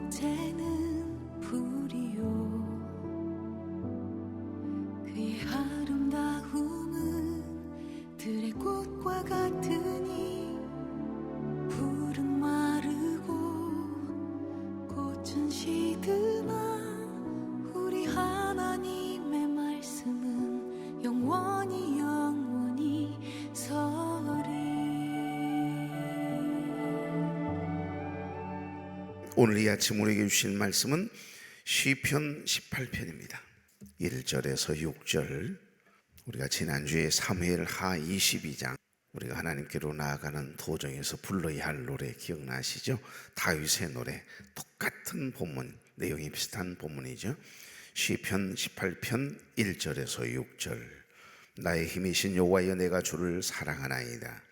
이제는 불이요 그의 아름다움은 들의 꽃과 같으니 풀은 마르고 꽃은 시드나 우리 하나님의 말씀은 영원히 서리. 오늘 이 아침 우리에게 주신 말씀은 시편 18편입니다 1절에서 6절. 우리가 지난주에 사무엘하 22장 우리가 하나님께로 나아가는 도정에서 불러야 할 노래 기억나시죠? 다윗의 노래, 똑같은 본문, 내용이 비슷한 본문이죠. 시편 18편 1절에서 6절. 나의 힘이신 여호와여 내가 주를 사랑하나이다.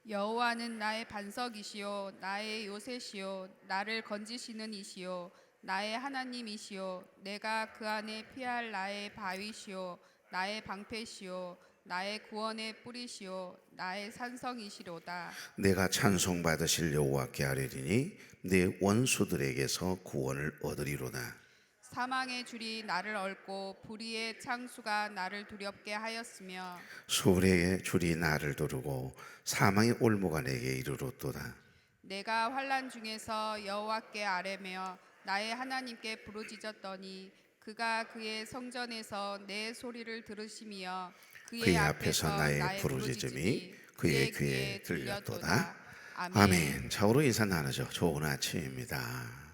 여호와는 나의 반석이시요 나의 요새시요 나를 건지시는 이시요 나의 하나님이시요 내가 그 안에 피할 나의 바위시요 나의 방패시요 나의 구원의 뿌리시요 나의 산성이시로다. 내가 찬송받으실 여호와께 아뢰리니 내 원수들에게서 구원을 얻으리로다. 사망의 줄이 나를 얽고 불의의 창수가 나를 두렵게 하였으며 수레의 줄이 나를 두르고 사망의 올무가 내게 이르렀도다. 내가 환난 중에서 여호와께 아뢰며 나의 하나님께 부르짖었더니 그가 그의 성전에서 내 소리를 들으시며 그의 앞에서 나의 부르짖음이 그의 귀에 들렸도다. 아멘. 좌우로 인사 나누죠. 좋은 아침입니다.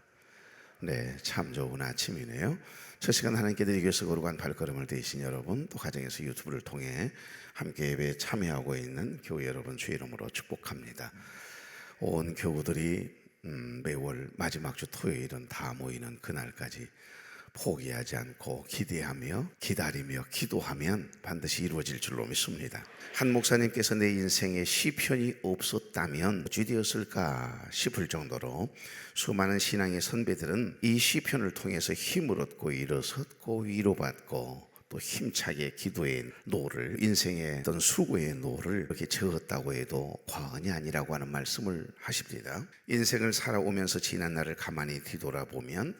네, 참 좋은 아침이네요. 첫 시간 하나님께 드리기 위해서 거룩한 발걸음을 대신 여러분, 또 가정에서 유튜브를 통해 함께 예배에 참여하고 있는 교회 여러분 주의 이름으로 축복합니다. 온 교우들이 매월 마지막 주 토요일은 다 모이는 그날까지 포기하지 않고 기대하며 기다리며 기도하면 반드시 이루어질 줄로 믿습니다. 한 목사님께서 내 인생에 시편이 없었다면 어찌 되었을까 싶을 정도로 수많은 신앙의 선배들은 이 시편을 통해서 힘을 얻고 일어섰고 위로받고 또 힘차게 기도의 노를, 인생의 어떤 수고의 노를 이렇게 저었다고 해도 과언이 아니라고 하는 말씀을 하십니다. 인생을 살아오면서 지난 날을 가만히 뒤돌아보면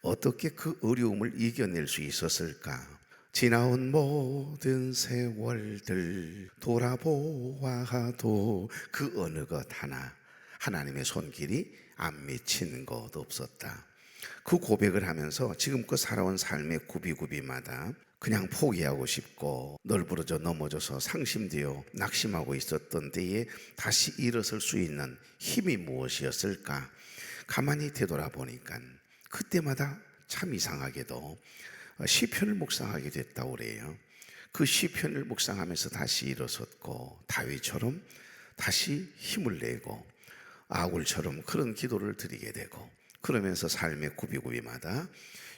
어떻게 그 어려움을 이겨낼 수 있었을까? 지나온 모든 세월들 돌아보아도 그 어느 것 하나 하나님의 손길이 안 미치는 것 없었다. 그 고백을 하면서 지금껏 살아온 삶의 구비구비마다 그냥 포기하고 싶고 널브러져 넘어져서 상심되어 낙심하고 있었던 때에 다시 일어설 수 있는 힘이 무엇이었을까? 가만히 되돌아보니까 그때마다 참 이상하게도 시편을 묵상하게 됐다고 그래요. 그 시편을 묵상하면서 다시 일어섰고 다윗처럼 다시 힘을 내고 아굴처럼 그런 기도를 드리게 되고 그러면서 삶의 구비구비마다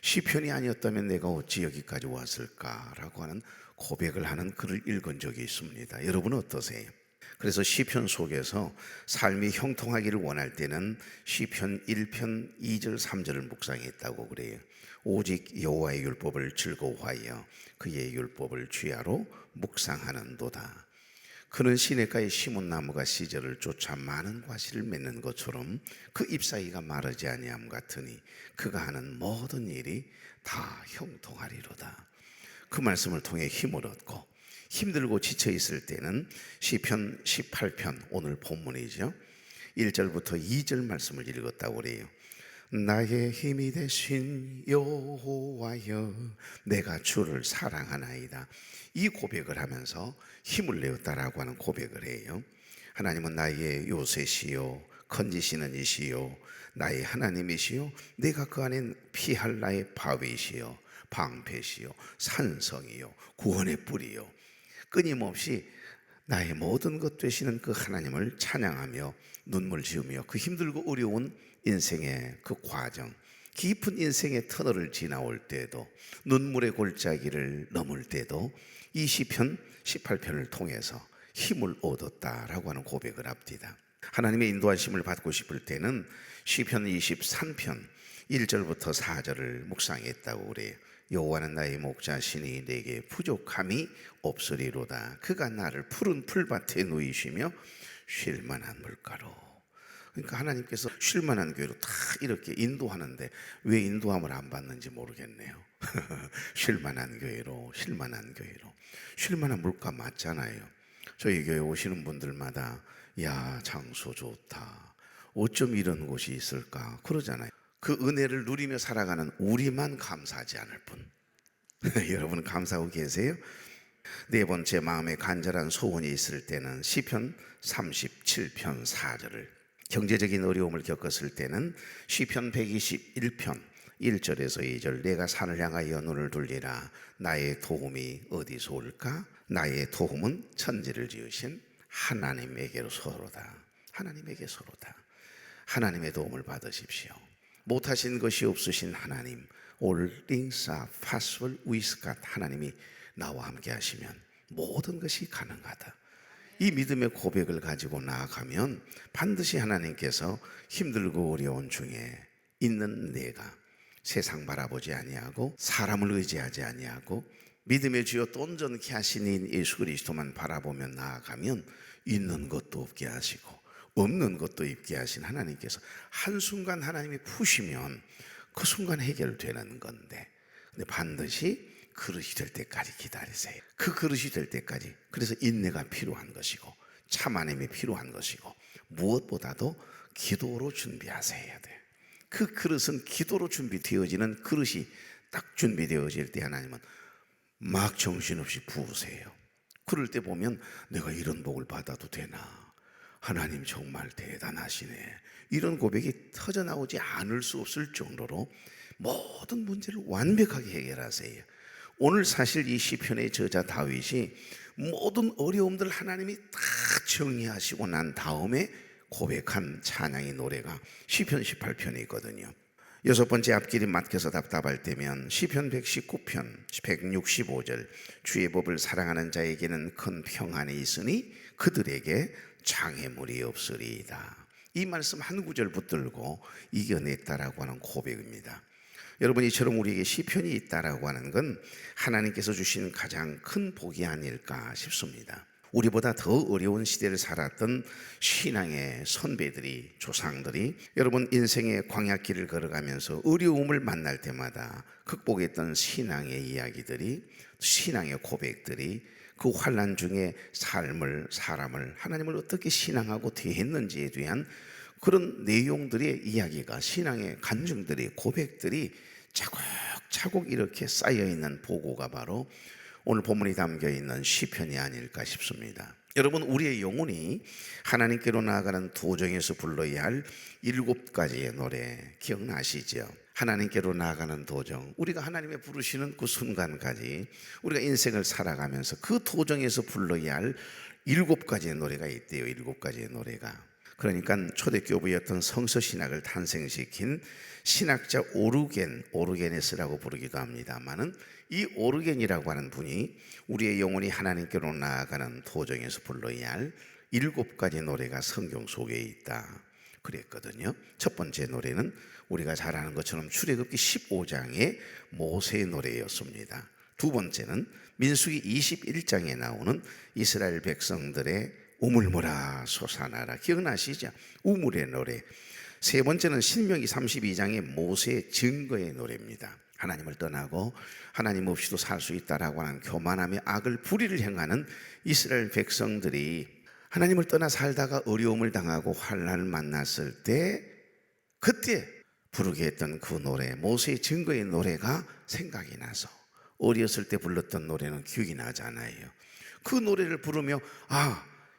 시편이 아니었다면 내가 어찌 여기까지 왔을까라고 하는 고백을 하는 글을 읽은 적이 있습니다. 여러분은 어떠세요? 그래서 시편 속에서 삶이 형통하기를 원할 때는 시편 1편 2절 3절을 묵상했다고 그래요. 오직 여호와의 율법을 즐거워하여 그의 율법을 주야로 묵상하는도다. 그는 시냇가에 심은 나무가 시절을 쫓아 많은 과실을 맺는 것처럼 그 잎사귀가 마르지 아니함 같으니 그가 하는 모든 일이 다 형통하리로다. 그 말씀을 통해 힘을 얻고 힘들고 지쳐 있을 때는 시편 18편 오늘 본문이죠. 1절부터 2절 말씀을 읽었다고 그래요. 나의 힘이 되신 여호와여 내가 주를 사랑하나이다. 이 고백을 하면서 힘을 내었다라고 하는 고백을 해요. 하나님은 나의 요새시요 건지시는 이시요 나의 하나님이시요 내가 그 안에 피할 나의 바위시요 방패시요 산성이요 구원의 뿌리요. 끊임없이 나의 모든 것 되시는 그 하나님을 찬양하며 눈물 지으며 그 힘들고 어려운 인생의 그 과정, 깊은 인생의 터널을 지나올 때도 눈물의 골짜기를 넘을 때도 이 시편 18편을 통해서 힘을 얻었다라고 하는 고백을 합니다. 하나님의 인도하심을 받고 싶을 때는 시편 23편 1절부터 4절을 묵상했다고 그래요. 여호와는 나의 목자시니 내게 부족함이 없으리로다. 그가 나를 푸른 풀밭에 누이시며 쉴만한 물가로. 그러니까 하나님께서 쉴만한 교회로 다 이렇게 인도하는데 왜 인도함을 안 받는지 모르겠네요. 쉴만한 교회로, 쉴만한 교회로. 쉴만한 물가 맞잖아요. 저희 교회 오시는 분들마다 야, 장소 좋다, 어쩜 이런 곳이 있을까 그러잖아요. 그 은혜를 누리며 살아가는 우리만 감사하지 않을 뿐. 여러분 감사하고 계세요? 네 번째, 마음에 간절한 소원이 있을 때는 시편 37편 4절을, 경제적인 어려움을 겪었을 때는 시편 121편 1절에서 2절, 내가 산을 향하여 눈을 돌리라 나의 도움이 어디서 올까? 나의 도움은 천지를 지으신 하나님에게로서로다. 하나님에게서로다. 하나님의 도움을 받으십시오. 못하신 것이 없으신 하나님, 올링사 파스월 위스갓, 하나님이 나와 함께 하시면 모든 것이 가능하다. 이 믿음의 고백을 가지고 나아가면 반드시 하나님께서 힘들고 어려운 중에 있는 내가 세상 바라보지 아니하고 사람을 의지하지 아니하고 믿음의 주여 또 온전케 하시는 예수 그리스도만 바라보며 나아가면 있는 것도 없게 하시고 없는 것도 있게 하신 하나님께서 한순간 하나님이 푸시면 그 순간 해결되는 건데, 근데 반드시 그릇이 될 때까지 기다리세요. 그 그릇이 될 때까지. 그래서 인내가 필요한 것이고 참아냄이 필요한 것이고 무엇보다도 기도로 준비하셔야 돼요. 그 그릇은 기도로 준비되어지는 그릇이 딱 준비되어질 때 하나님은 막 정신없이 부으세요. 그럴 때 보면 내가 이런 복을 받아도 되나, 하나님 정말 대단하시네, 이런 고백이 터져나오지 않을 수 없을 정도로 모든 문제를 완벽하게 해결하세요. 오늘 사실 이 시편의 저자 다윗이 모든 어려움들 하나님이 다 정리하시고 난 다음에 고백한 찬양의 노래가 시편 18편이 있거든요. 여섯 번째, 앞길이 막혀서 답답할 때면 시편 119편 165절, 주의 법을 사랑하는 자에게는 큰 평안이 있으니 그들에게 장애물이 없으리이다. 이 말씀 한 구절 붙들고 이겨냈다라고 하는 고백입니다. 여러분, 이처럼 우리에게 시편이 있다라고 하는 건 하나님께서 주신 가장 큰 복이 아닐까 싶습니다. 우리보다 더 어려운 시대를 살았던 신앙의 선배들이, 조상들이 여러분 인생의 광야길을 걸어가면서 어려움을 만날 때마다 극복했던 신앙의 이야기들이, 신앙의 고백들이, 그 환난 중에 삶을, 사람을, 하나님을 어떻게 신앙하고 대했는지에 대한 그런 내용들의 이야기가, 신앙의 간증들이, 고백들이 차곡차곡 이렇게 쌓여있는 보고가 바로 오늘 본문이 담겨있는 시편이 아닐까 싶습니다. 여러분, 우리의 영혼이 하나님께로 나아가는 도정에서 불러야 할 7가지의 노래 기억나시죠? 하나님께로 나아가는 도정, 우리가 하나님의 부르시는 그 순간까지 우리가 인생을 살아가면서 그 도정에서 불러야 할 7가지의 노래가 있대요. 7가지의 노래가. 그러니까 초대교부였던 성서신학을 탄생시킨 신학자 오르게네스라고 부르기도 합니다만은, 이 오르겐이라고 하는 분이 우리의 영혼이 하나님께로 나아가는 도정에서 불러야 할 7가지 노래가 성경 속에 있다 그랬거든요. 첫 번째 노래는 우리가 잘 아는 것처럼 출애굽기 15장의 모세의 노래였습니다. 두 번째는 민수기 21장에 나오는 이스라엘 백성들의 우물물아 솟아나라, 기억나시죠? 우물의 노래. 세 번째는 신명기 32장의 모세의 증거의 노래입니다. 하나님을 떠나고 하나님 없이도 살 수 있다라고 하는 교만함의 악을 불의를 행하는 이스라엘 백성들이 하나님을 떠나 살다가 어려움을 당하고 환난을 만났을 때 그때 부르게 했던 그 노래, 모세의 증거의 노래가 생각이 나서 어렸을 때 불렀던 노래는 기억이 나잖아요. 그 노래를 부르며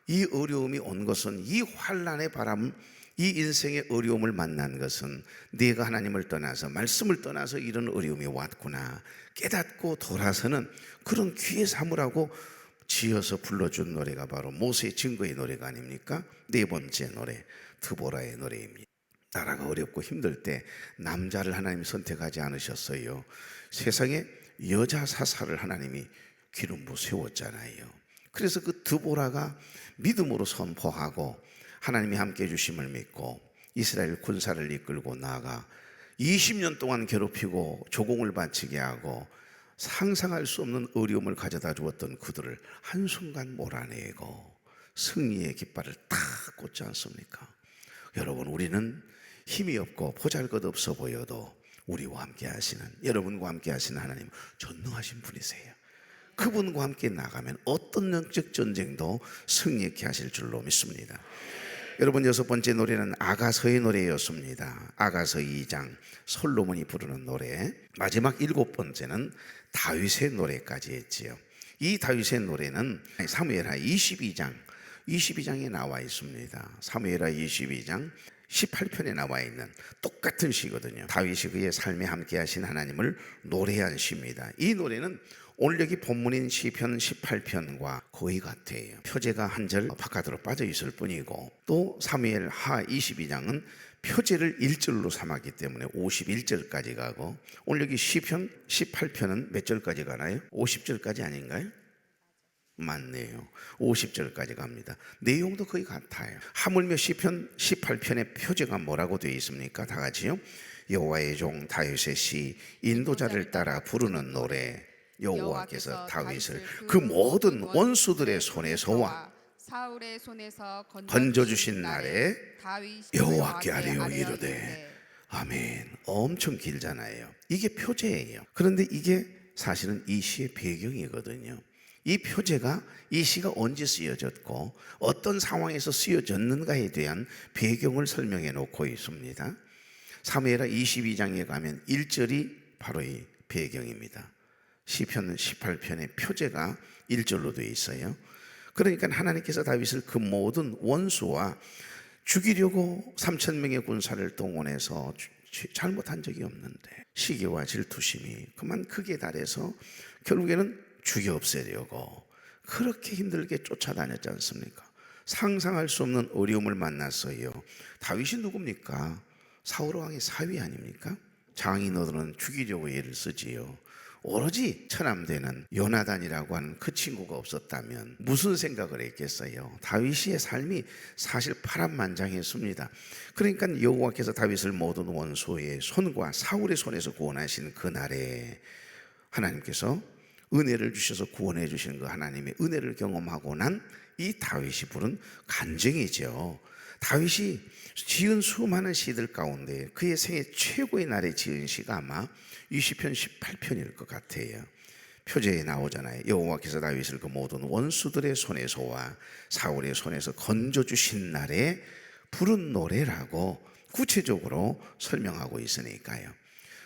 이 어려움이 온 것은, 이 환난의 바람, 이 인생의 어려움을 만난 것은 내가 하나님을 떠나서, 말씀을 떠나서 이런 어려움이 왔구나 깨닫고 돌아서는 그런 귀에 삼으라고 지어서 불러준 노래가 바로 모세의 증거의 노래가 아닙니까? 네 번째 노래, 드보라의 노래입니다. 나라가 어렵고 힘들 때 남자를 하나님이 선택하지 않으셨어요. 세상에 여자 사사를 하나님이 기름 부어 세웠잖아요. 그래서 그 드보라가 믿음으로 선포하고 하나님이 함께 해주심을 믿고 이스라엘 군사를 이끌고 나아가 20년 동안 괴롭히고 조공을 바치게 하고 상상할 수 없는 어려움을 가져다 주었던 그들을 한순간 몰아내고 승리의 깃발을 탁 꽂지 않습니까? 여러분, 우리는 힘이 없고 보잘것없어 보여도 우리와 함께 하시는, 여러분과 함께 하시는 하나님 전능하신 분이세요. 그분과 함께 나가면 어떤 영적 전쟁도 승리케 하실 줄로 믿습니다. 여러분, 여섯 번째 노래는 아가서의 노래였습니다. 아가서 2장 솔로몬이 부르는 노래. 마지막 일곱 번째는 다윗의 노래까지 했지요. 이 다윗의 노래는 사무엘하 22장에 나와 있습니다. 사무엘하 22장 18편에 나와 있는 똑같은 시거든요. 다윗이 그의 삶에 함께 하신 하나님을 노래한 시입니다. 이 노래는 오늘 여기 본문인 시편 18편과 거의 같아요. 표제가 한 절 바깥으로 빠져 있을 뿐이고, 또 사무엘하 22장은 표제를 1절로 삼았기 때문에 51절까지 가고, 오늘 여기 시편 18편은 몇 절까지 가나요? 50절까지 아닌가요? 맞네요. 50절까지 갑니다. 내용도 거의 같아요. 하물며 시편 18편의 표제가 뭐라고 되어 있습니까? 다 같이요. 여호와의 종 다윗의 시, 인도자를 따라 부르는 노래. 여호와께서 다윗을 그 모든 원수들의 손에서와 사울의 손에서 건져주신 날에 다윗이 여호와께 아뢰어 이르되. 아멘. 엄청 길잖아요. 이게 표제예요. 그런데 이게 사실은 이 시의 배경이거든요. 이 표제가 이 시가 언제 쓰여졌고 어떤 상황에서 쓰여졌는가에 대한 배경을 설명해 놓고 있습니다. 사무엘하 22장에 가면 1절이 바로 이 배경입니다. 시편 18편의 표제가 1절로 되어 있어요. 그러니까 하나님께서 다윗을 그 모든 원수와 죽이려고 3,000명의 군사를 동원해서 잘못한 적이 없는데 시기와 질투심이 그만 크게 달해서 결국에는 죽여 없애려고 그렇게 힘들게 쫓아다녔지 않습니까? 상상할 수 없는 어려움을 만났어요. 다윗이 누굽니까? 사울 왕의 사위 아닙니까? 장인어른은 죽이려고 애를 쓰지요. 오로지 처남되는 요나단이라고 하는 그 친구가 없었다면 무슨 생각을 했겠어요? 다윗의 삶이 사실 파란만장했습니다. 그러니까 여호와께서 다윗을 모든 원수의 손과 사울의 손에서 구원하신 그날에 하나님께서 은혜를 주셔서 구원해 주시는 그 하나님의 은혜를 경험하고 난 이 다윗이 부른 간증이죠. 다윗이 지은 수많은 시들 가운데 그의 생애 최고의 날에 지은 시가 아마 이 시편 18편일 것 같아요. 표제에 나오잖아요. 여호와께서 다윗을 그 모든 원수들의 손에서와 사울의 손에서 건져주신 날에 부른 노래라고 구체적으로 설명하고 있으니까요.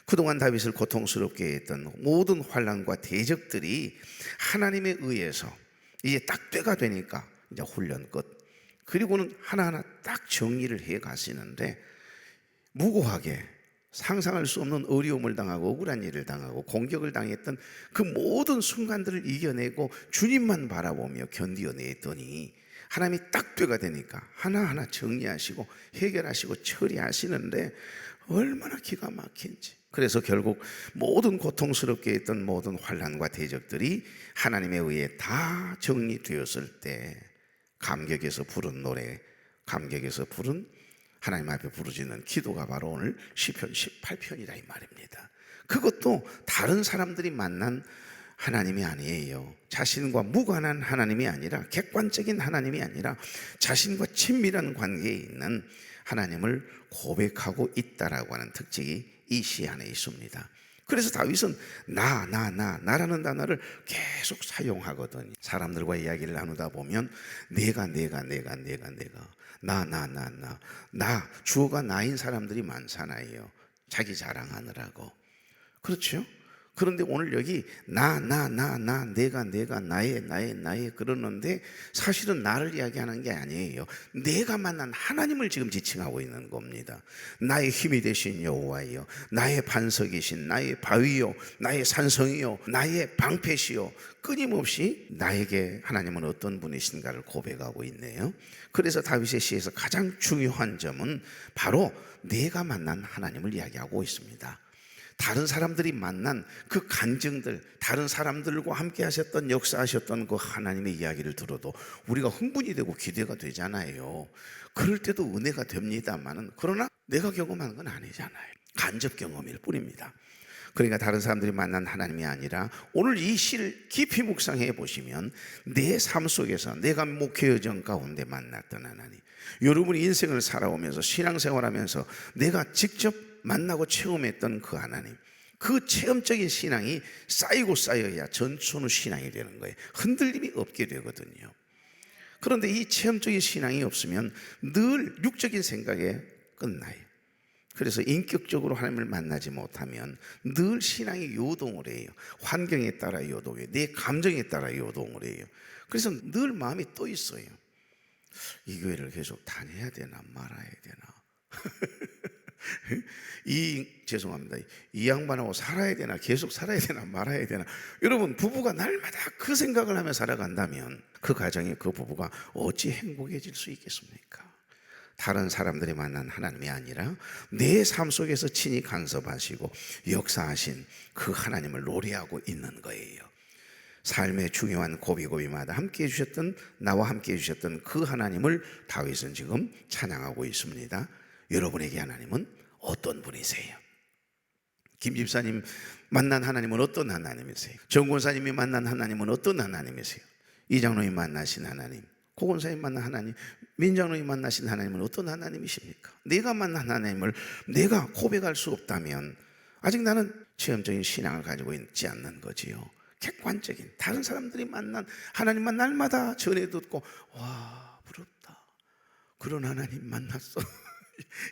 그동안 다윗을 고통스럽게 했던 모든 환난과 대적들이 하나님에 의해서 이제 딱 때가 되니까 이제 훈련 끝, 그리고는 하나하나 딱 정리를 해 가시는데 무고하게 상상할 수 없는 어려움을 당하고 억울한 일을 당하고 공격을 당했던 그 모든 순간들을 이겨내고 주님만 바라보며 견디어냈더니 하나님이 딱 때가 되니까 하나하나 정리하시고 해결하시고 처리하시는데 얼마나 기가 막힌지. 그래서 결국 모든 고통스럽게 했던 모든 환난과 대적들이 하나님에 의해 다 정리되었을 때 감격에서 부른 노래, 감격에서 부른 하나님 앞에 부르짖는 기도가 바로 오늘 시편 18편이라 이 말입니다. 그것도 다른 사람들이 만난 하나님이 아니에요. 자신과 무관한 하나님이 아니라, 객관적인 하나님이 아니라 자신과 친밀한 관계에 있는 하나님을 고백하고 있다라고 하는 특징이 이 시 안에 있습니다. 그래서 다윗은 나라는 단어를 계속 사용하거든요. 사람들과 이야기를 나누다 보면 내가 나 주어가 나인 사람들이 많잖아요. 자기 자랑하느라고. 그렇죠? 그런데 오늘 여기 내가 나의 그러는데 사실은 나를 이야기하는 게 아니에요. 내가 만난 하나님을 지금 지칭하고 있는 겁니다. 나의 힘이 되신 여호와여, 나의 반석이신, 나의 바위요, 나의 산성이요, 나의 방패시요, 끊임없이 나에게 하나님은 어떤 분이신가를 고백하고 있네요. 그래서 다윗의 시에서 가장 중요한 점은 바로 내가 만난 하나님을 이야기하고 있습니다. 다른 사람들이 만난 그 간증들, 다른 사람들과 함께 하셨던, 역사하셨던 그 하나님의 이야기를 들어도 우리가 흥분이 되고 기대가 되잖아요. 그럴 때도 은혜가 됩니다만은, 그러나 내가 경험하는 건 아니잖아요. 간접 경험일 뿐입니다. 그러니까 다른 사람들이 만난 하나님이 아니라 오늘 이 시를 깊이 묵상해 보시면 내 삶 속에서 내가 목회 여정 가운데 만났던 하나님, 여러분이 인생을 살아오면서 신앙생활하면서 내가 직접 만나고 체험했던 그 하나님, 그 체험적인 신앙이 쌓이고 쌓여야 전천후 신앙이 되는 거예요. 흔들림이 없게 되거든요. 그런데 이 체험적인 신앙이 없으면 늘 육적인 생각에 끝나요. 그래서 인격적으로 하나님을 만나지 못하면 늘 신앙이 요동을 해요. 환경에 따라 요동해요. 내 감정에 따라 요동을 해요. 그래서 늘 마음이 또 있어요. 이 교회를 계속 다녀야 되나 말아야 되나. 죄송합니다. 이 양반하고 살아야 되나, 계속 살아야 되나 말아야 되나. 여러분, 부부가 날마다 그 생각을 하며 살아간다면 그 가정에 그 부부가 어찌 행복해질 수 있겠습니까? 다른 사람들이 만난 하나님이 아니라 내 삶 속에서 친히 간섭하시고 역사하신 그 하나님을 노래하고 있는 거예요. 삶의 중요한 고비고비마다 함께 해주셨던, 나와 함께 해주셨던 그 하나님을 다윗은 지금 찬양하고 있습니다. 여러분에게 하나님은 어떤 분이세요? 김 집사님 만난 하나님은 어떤 하나님이세요? 정 권사님이 만난 하나님은 어떤 하나님이세요? 이 장로님 만나신 하나님, 고 권사님 만난 하나님, 민장로님 만나신 하나님은 어떤 하나님이십니까? 내가 만난 하나님을 내가 고백할 수 없다면 아직 나는 체험적인 신앙을 가지고 있지 않는 거지요. 객관적인 다른 사람들이 만난 하나님만 날마다 전해 듣고 와 부럽다, 그런 하나님 만났어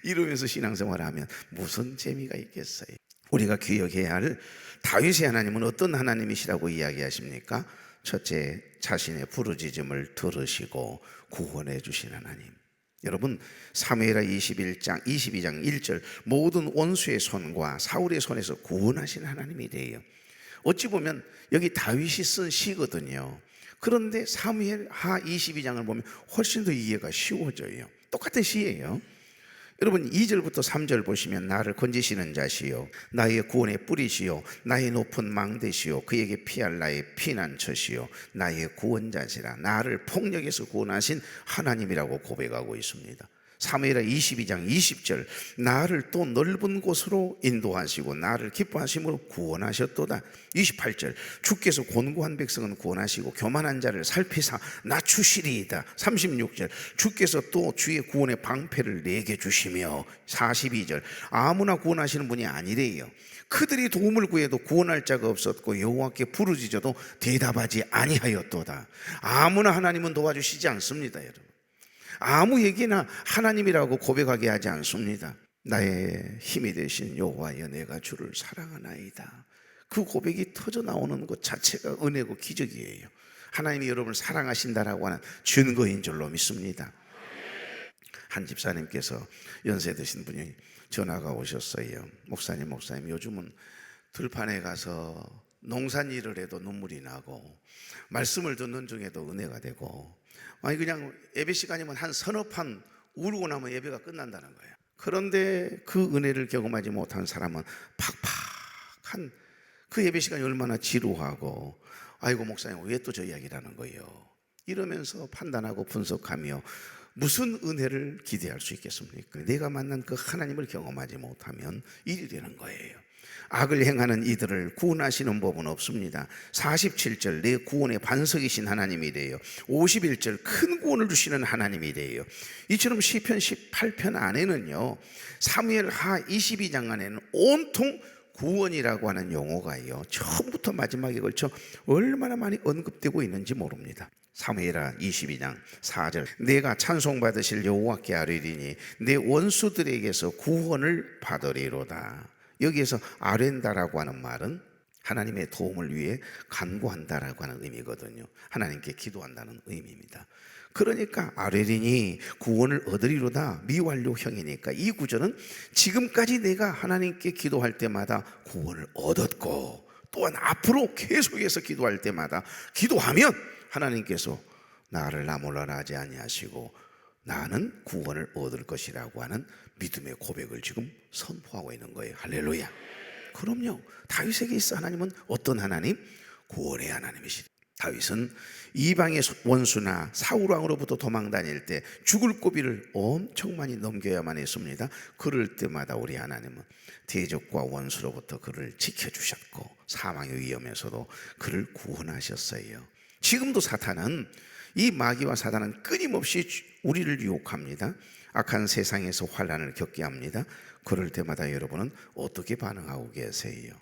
이러면서 신앙생활을 하면 무슨 재미가 있겠어요? 우리가 기억해야 할 다윗의 하나님은 어떤 하나님이시라고 이야기하십니까? 첫째, 자신의 부르짖음을 들으시고 구원해 주신 하나님. 여러분, 사무엘하 22장 1절 모든 원수의 손과 사울의 손에서 구원하신 하나님이래요. 어찌 보면 여기 다윗이 쓴 시거든요. 그런데 사무엘하 22장을 보면 훨씬 더 이해가 쉬워져요. 똑같은 시예요. 여러분 2절부터 3절 보시면 나를 건지시는 자시요 나의 구원의 뿌리시요 나의 높은 망대시요 그에게 피할 나의 피난처시요 나의 구원자시라, 나를 폭력에서 구원하신 하나님이라고 고백하고 있습니다. 사무엘하 22장 20절 나를 또 넓은 곳으로 인도하시고 나를 기뻐하심으로 구원하셨도다. 28절 주께서 곤고한 백성은 구원하시고 교만한 자를 살피사 낮추시리이다. 36절 주께서 또 주의 구원의 방패를 내게 주시며 42절 아무나 구원하시는 분이 아니래요. 그들이 도움을 구해도 구원할 자가 없었고 여호와께 부르짖어도 대답하지 아니하였도다. 아무나 하나님은 도와주시지 않습니다. 여러분, 아무에게나 하나님이라고 고백하게 하지 않습니다. 나의 힘이 되신 여호와여 내가 주를 사랑하나이다. 그 고백이 터져 나오는 것 자체가 은혜고 기적이에요. 하나님이 여러분을 사랑하신다라고 하는 증거인 줄로 믿습니다. 한 집사님께서 연세 드신 분이 전화가 오셨어요. 목사님 요즘은 들판에 가서 농산일을 해도 눈물이 나고 말씀을 듣는 중에도 은혜가 되고, 아니 그냥 예배 시간이면 한 서너 판 울고 나면 예배가 끝난다는 거예요. 그런데 그 은혜를 경험하지 못한 사람은 팍팍한 그 예배 시간이 얼마나 지루하고, 아이고 목사님 왜 또 저 이야기를 하는 거예요, 이러면서 판단하고 분석하며 무슨 은혜를 기대할 수 있겠습니까? 내가 만난 그 하나님을 경험하지 못하면 일이 되는 거예요. 악을 행하는 이들을 구원하시는 법은 없습니다. 47절 내 구원의 반석이신 하나님이래요. 51절 큰 구원을 주시는 하나님이래요. 이처럼 시편 18편 안에는요, 사무엘하 22장 안에는 온통 구원이라고 하는 용어가요 처음부터 마지막에 걸쳐 얼마나 많이 언급되고 있는지 모릅니다. 사무엘하 22장 4절 내가 찬송받으실 여호와께 아뢰리니 내 원수들에게서 구원을 받으리로다. 여기에서 아뢰다라고 하는 말은 하나님의 도움을 위해 간구한다라고 하는 의미거든요. 하나님께 기도한다는 의미입니다. 그러니까 아뢰리니 구원을 얻으리로다 미완료형이니까 이 구절은 지금까지 내가 하나님께 기도할 때마다 구원을 얻었고, 또한 앞으로 계속해서 기도할 때마다 기도하면 하나님께서 나를 나몰라라 하지 아니하시고 나는 구원을 얻을 것이라고 하는 믿음의 고백을 지금 선포하고 있는 거예요. 할렐루야. 그럼요, 다윗에게 있어 하나님은 어떤 하나님? 구원의 하나님이시다. 다윗은 이방의 원수나 사울 왕으로부터 도망 다닐 때 죽을 고비를 엄청 많이 넘겨야만 했습니다. 그럴 때마다 우리 하나님은 대적과 원수로부터 그를 지켜주셨고 사망의 위험에서도 그를 구원하셨어요. 지금도 사탄은, 이 마귀와 사탄은 끊임없이 우리를 유혹합니다. 악한 세상에서 환난을 겪게 합니다. 그럴 때마다 여러분은 어떻게 반응하고 계세요?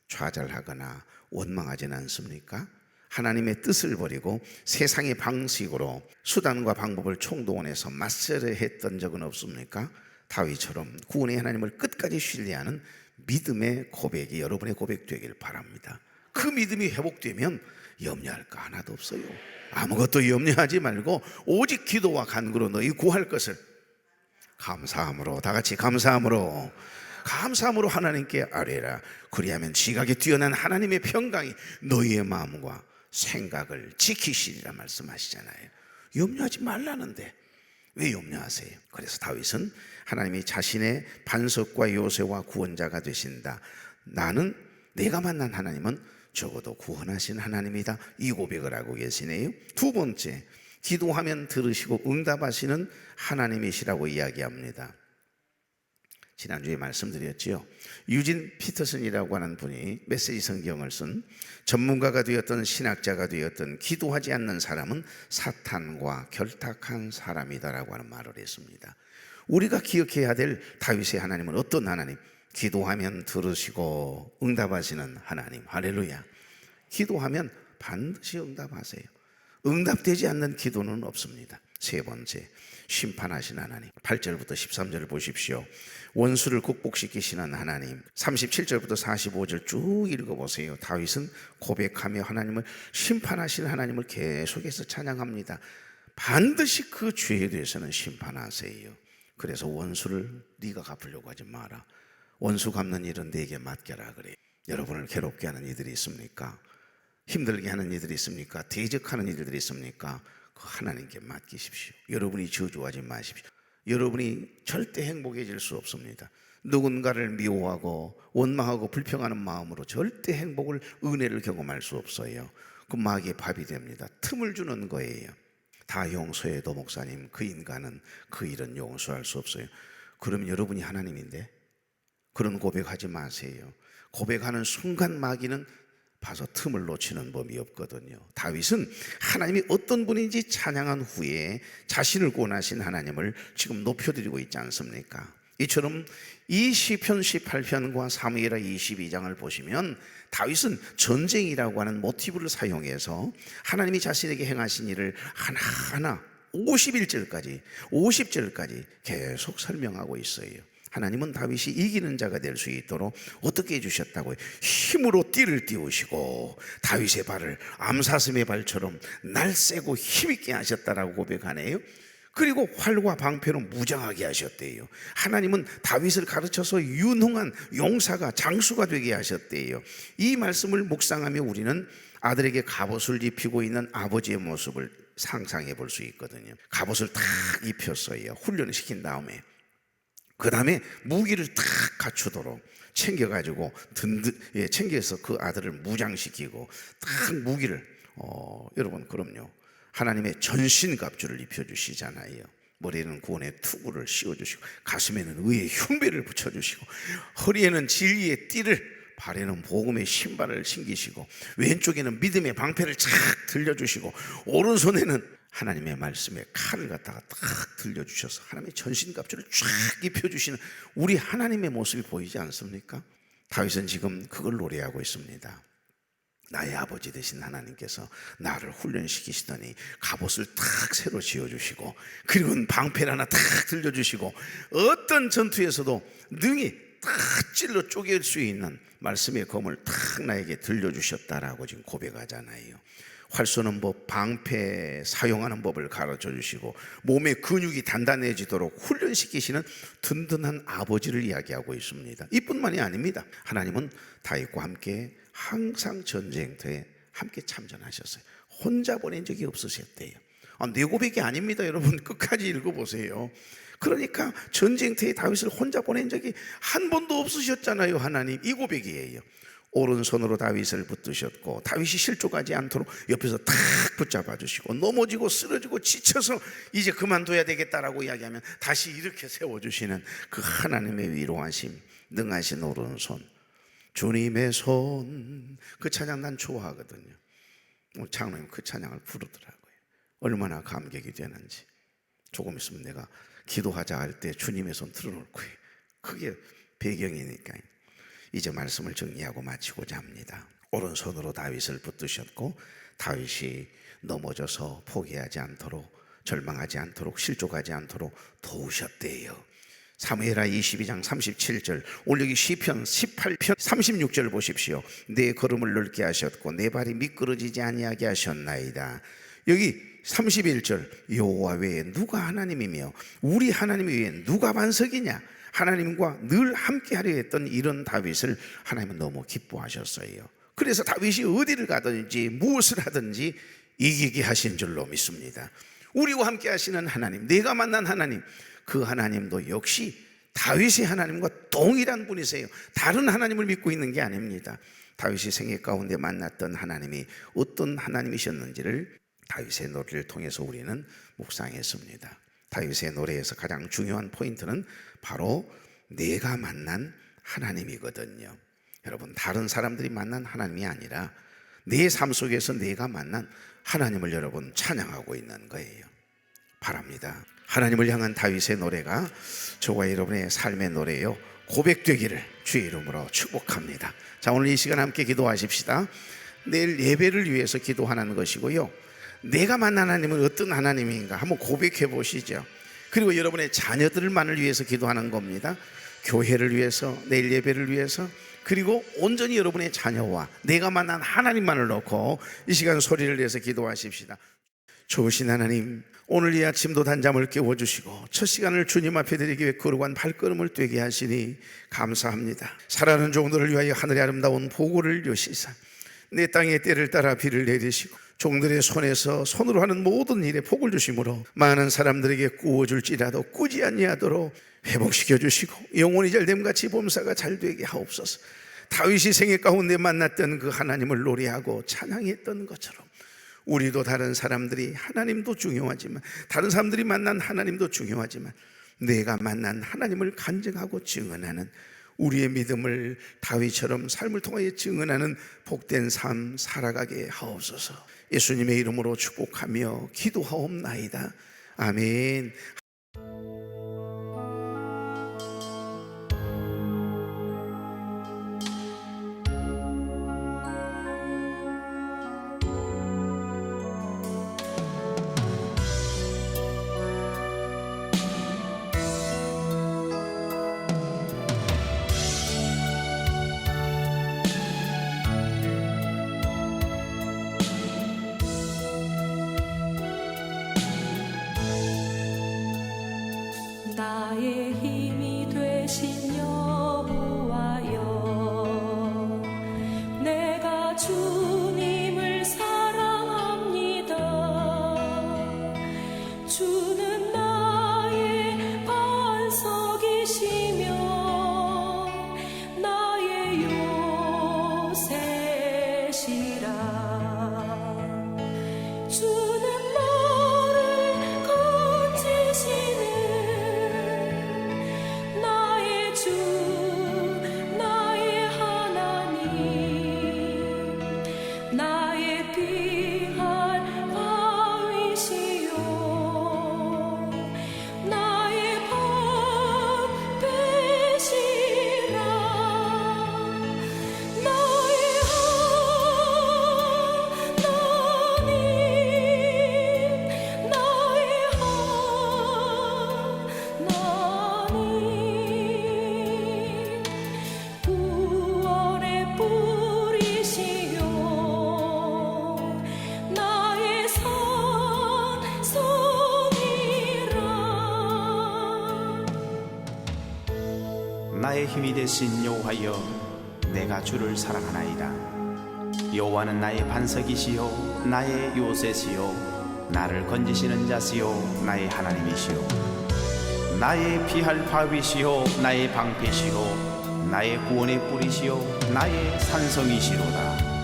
좌절하거나 원망하지는 않습니까? 하나님의 뜻을 버리고 세상의 방식으로 수단과 방법을 총동원해서 맞서려 했던 적은 없습니까? 다윗처럼 구원의 하나님을 끝까지 신뢰하는 믿음의 고백이 여러분의 고백되길 바랍니다. 그 믿음이 회복되면 염려할 거 하나도 없어요. 아무것도 염려하지 말고 오직 기도와 간구로 너희 구할 것을 감사함으로, 다 같이 감사함으로 하나님께 아뢰라. 그리하면 지각에 뛰어난 하나님의 평강이 너희의 마음과 생각을 지키시리라 말씀하시잖아요. 염려하지 말라는데 왜 염려하세요? 그래서 다윗은 하나님이 자신의 반석과 요새와 구원자가 되신다, 나는, 내가 만난 하나님은 적어도 구원하신 하나님이다, 이 고백을 하고 계시네요. 두 번째, 기도하면 들으시고 응답하시는 하나님이시라고 이야기합니다. 지난주에 말씀드렸지요. 유진 피터슨이라고 하는 분이 메시지 성경을 쓴, 전문가가 되었던 신학자가 되었던 기도하지 않는 사람은 사탄과 결탁한 사람이다라고 하는 말을 했습니다. 우리가 기억해야 될 다윗의 하나님은 어떤 하나님? 기도하면 들으시고 응답하시는 하나님. 할렐루야. 기도하면 반드시 응답하세요. 응답되지 않는 기도는 없습니다. 세 번째, 심판하신 하나님. 8절부터 13절을 보십시오. 원수를 극복시키시는 하나님. 37절부터 45절 쭉 읽어보세요. 다윗은 고백하며 하나님을, 심판하신 하나님을 계속해서 찬양합니다. 반드시 그 죄에 대해서는 심판하세요. 그래서 원수를 네가 갚으려고 하지 마라. 원수 갚는 일은 내게 맡겨라 그래요. 여러분을 괴롭게 하는 이들이 있습니까? 힘들게 하는 이들이 있습니까? 대적하는 이들이 있습니까? 그 하나님께 맡기십시오. 여러분이 저주하지 마십시오. 여러분이 절대 행복해질 수 없습니다. 누군가를 미워하고 원망하고 불평하는 마음으로 절대 행복을, 은혜를 경험할 수 없어요. 그 마귀의 밥이 됩니다. 틈을 주는 거예요. 다 용서해도 목사님, 그 인간은 그 일은 용서할 수 없어요. 그러면 여러분이 하나님인데? 그런 고백하지 마세요. 고백하는 순간 마귀는 봐서 틈을 놓치는 법이 없거든요. 다윗은 하나님이 어떤 분인지 찬양한 후에 자신을 구원하신 하나님을 지금 높여드리고 있지 않습니까? 이처럼 이 시편 18편과 사무엘하 22장을 보시면 다윗은 전쟁이라고 하는 모티브를 사용해서 하나님이 자신에게 행하신 일을 하나하나 50절까지 계속 설명하고 있어요. 하나님은 다윗이 이기는 자가 될 수 있도록 어떻게 해주셨다고요? 힘으로 띠를 띄우시고 다윗의 발을 암사슴의 발처럼 날쌔고 힘있게 하셨다라고 고백하네요. 그리고 활과 방패로 무장하게 하셨대요. 하나님은 다윗을 가르쳐서 유능한 용사가, 장수가 되게 하셨대요. 이 말씀을 묵상하며 우리는 아들에게 갑옷을 입히고 있는 아버지의 모습을 상상해 볼 수 있거든요. 갑옷을 탁 입혔어요. 훈련을 시킨 다음에 그 다음에 무기를 탁 갖추도록 챙겨가지고 챙겨서 그 아들을 무장시키고 딱 무기를 여러분, 그럼요, 하나님의 전신갑주를 입혀주시잖아요. 머리에는 구원의 투구를 씌워주시고 가슴에는 의의 흉배를 붙여주시고 허리에는 진리의 띠를, 발에는 복음의 신발을 신기시고 왼쪽에는 믿음의 방패를 착 들려주시고 오른손에는 하나님의 말씀에 칼을 갖다가 딱 들려주셔서 하나님의 전신갑주를 쫙 입혀주시는 우리 하나님의 모습이 보이지 않습니까? 다윗은 지금 그걸 노래하고 있습니다. 나의 아버지 되신 하나님께서 나를 훈련시키시더니 갑옷을 탁 새로 지어주시고 그리고 방패를 하나 탁 들려주시고 어떤 전투에서도 능히 탁 찔러 쪼갤 수 있는 말씀의 검을 탁 나에게 들려주셨다라고 지금 고백하잖아요. 활 쏘는 법, 방패 사용하는 법을 가르쳐 주시고 몸의 근육이 단단해지도록 훈련시키시는 든든한 아버지를 이야기하고 있습니다. 이뿐만이 아닙니다. 하나님은 다윗과 함께 항상 전쟁터에 함께 참전하셨어요. 혼자 보낸 적이 없으셨대요. 내 고백이 아닙니다. 여러분 끝까지 읽어보세요. 그러니까 전쟁터에 다윗을 혼자 보낸 적이 한 번도 없으셨잖아요. 하나님, 이 고백이에요. 오른손으로 다윗을 붙드셨고 다윗이 실족하지 않도록 옆에서 탁 붙잡아 주시고 넘어지고 쓰러지고 지쳐서 이제 그만둬야 되겠다라고 이야기하면 다시 이렇게 세워주시는 그 하나님의 위로하심, 능하신 오른손, 주님의 손. 그 찬양 난 좋아하거든요. 장로님 그 찬양을 부르더라고요. 얼마나 감격이 되는지. 조금 있으면 내가 기도하자 할 때 주님의 손 틀어놓을 거예요. 그게 배경이니까요. 이제 말씀을 정리하고 마치고자 합니다. 오른손으로 다윗을 붙드셨고 다윗이 넘어져서 포기하지 않도록, 절망하지 않도록, 실족하지 않도록 도우셨대요. 사무엘하 22장 37절, 오늘 여기 시편 18편 36절 보십시오. 내 걸음을 넓게 하셨고 내 발이 미끄러지지 아니하게 하셨나이다. 여기 31절, 여호와 외에 누가 하나님이며 우리 하나님 외에 누가 반석이냐. 하나님과 늘 함께 하려 했던 이런 다윗을 하나님은 너무 기뻐하셨어요. 그래서 다윗이 어디를 가든지 무엇을 하든지 이기게 하신 줄로 믿습니다. 우리와 함께 하시는 하나님, 내가 만난 하나님, 그 하나님도 역시 다윗의 하나님과 동일한 분이세요. 다른 하나님을 믿고 있는 게 아닙니다. 다윗이 생애 가운데 만났던 하나님이 어떤 하나님이셨는지를 다윗의 노래를 통해서 우리는 묵상했습니다. 다윗의 노래에서 가장 중요한 포인트는 바로 내가 만난 하나님이거든요. 여러분, 다른 사람들이 만난 하나님이 아니라 내 삶 속에서 내가 만난 하나님을 여러분 찬양하고 있는 거예요. 바랍니다. 하나님을 향한 다윗의 노래가 저와 여러분의 삶의 노래요, 고백되기를 주의 이름으로 축복합니다. 자, 오늘 이 시간 함께 기도하십시다. 내일 예배를 위해서 기도하는 것이고요, 내가 만난 하나님은 어떤 하나님인가 한번 고백해 보시죠. 그리고 여러분의 자녀들만을 위해서 기도하는 겁니다. 교회를 위해서, 내일 예배를 위해서, 그리고 온전히 여러분의 자녀와 내가 만난 하나님만을 놓고 이 시간 소리를 내서 기도하십시다. 좋으신 하나님, 오늘 이 아침도 단잠을 깨워주시고 첫 시간을 주님 앞에 드리기 위해 거룩한 발걸음을 떼게 하시니 감사합니다. 살아가는 종들을 위하여 하늘의 아름다운 보고를 여시사 내 땅의 때를 따라 비를 내리시고 종들의 손에서 손으로 하는 모든 일에 복을 주심으로 많은 사람들에게 구워줄지라도 꾸지 아니하도록 회복시켜 주시고 영혼이 잘됨같이 범사가 잘되게 하옵소서. 다윗이 생애 가운데 만났던 그 하나님을 노래하고 찬양했던 것처럼 우리도 다른 사람들이 하나님도 중요하지만, 다른 사람들이 만난 하나님도 중요하지만 내가 만난 하나님을 간증하고 증언하는 우리의 믿음을 다윗처럼 삶을 통하여 증언하는 복된 삶 살아가게 하옵소서. 예수님의 이름으로 축복하며 기도하옵나이다. 아멘. 나의 힘이 되신 여호와여, 내가 주님을 사랑합니다. 주는 나의 반석이시며 나의 요새시라. 주는 나를 건지시는 나의 주, 나의 하나님, 나의 피할 바위시요 나의 방패시라. 나의 하나님, 나의 하나님, 구원의 뿌리시요 나의 산성이라. 나의 힘이 되신 여호와여, 내가 주를 사랑하나이다. 여호와는 나의 반석이시요 나의 요새시요 나를 건지시는 자시요 나의 하나님이시요 나의 피할 바위시요 나의 방패시요 나의 구원의 뿌리시요 나의 산성이시로다.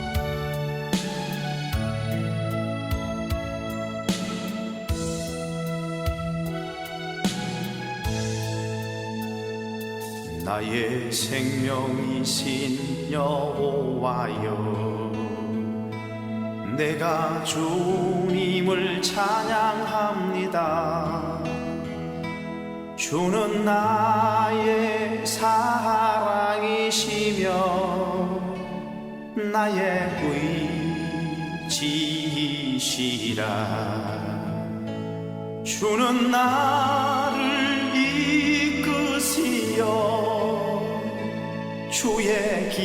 나의 생명이신 여호와여, 내가 주님을 찬양합니다. 주는 나의 사랑이시며 나의 의지이시라. 주는 나를 이끄시어 주의 길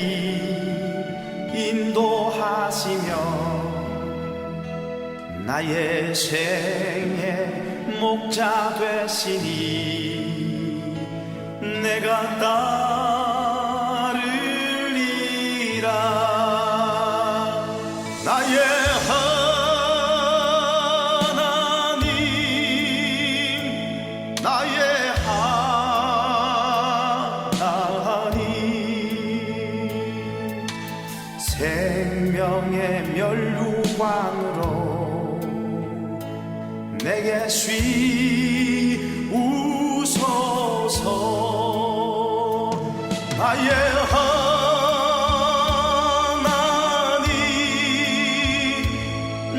인도하시며 나의 생의 목자 되시니 내가 따르리라. 나의 하나님, 나의 하나님, 생명의 멸류관으로 내게 쉬우소서. 나의 하나님,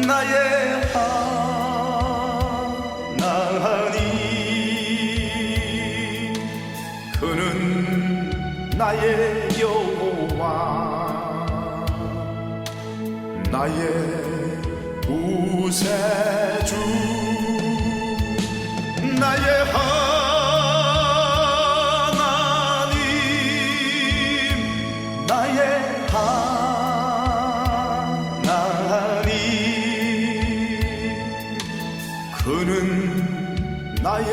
나의 하나님, 그는 나의 여호와, 나의 구세주, 나의 하나님, 나의 하나님, 그는 나의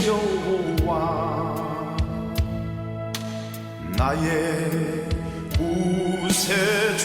여호와, 나의 구세주.